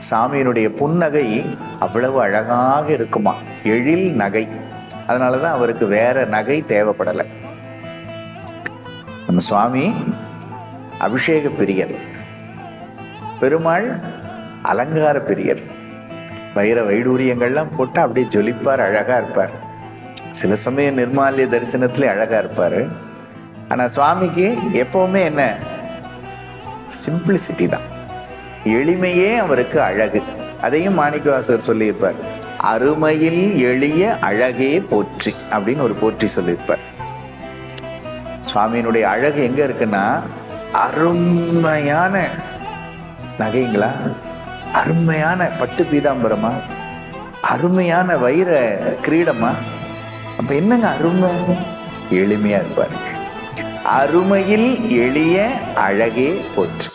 சாமியினுடைய புன்னகை அவ்வளவு அழகாக இருக்குமா, எழில் நகை. அதனாலதான் அவருக்கு வேற நகை தேவைப்படலை. நம்ம சுவாமி அபிஷேக பிரியர், பெருமாள் அலங்கார பிரியர். வைர வைடூரியங்கள்லாம் போட்டு அப்படியே ஜொலிப்பார், அழகா இருப்பார். சில சமயம் நிர்மால்ய தரிசனத்திலே அழகா இருப்பாரு. ஆனா சுவாமிக்கு எப்பவுமே என்ன, சிம்பிளிசிட்டி தான், எளிமையே அவருக்கு அழகு. அதையும் மாணிக்கவாசகர் சொல்லியிருப்பார், அருமையில் எளிய அழகே போற்றி அப்படின்னு ஒரு போற்றி சொல்லியிருப்பார். சுவாமியினுடைய அழகு எங்க இருக்குன்னா, அருமையான நகைங்களா, அருமையான பட்டு பீதாம்பரமா, அருமையான வைர கிரீடமா. அப்ப என்னங்க அருமை? எளிமையா இருப்பாரு. அருமையில் எளிய அழகே போற்றி.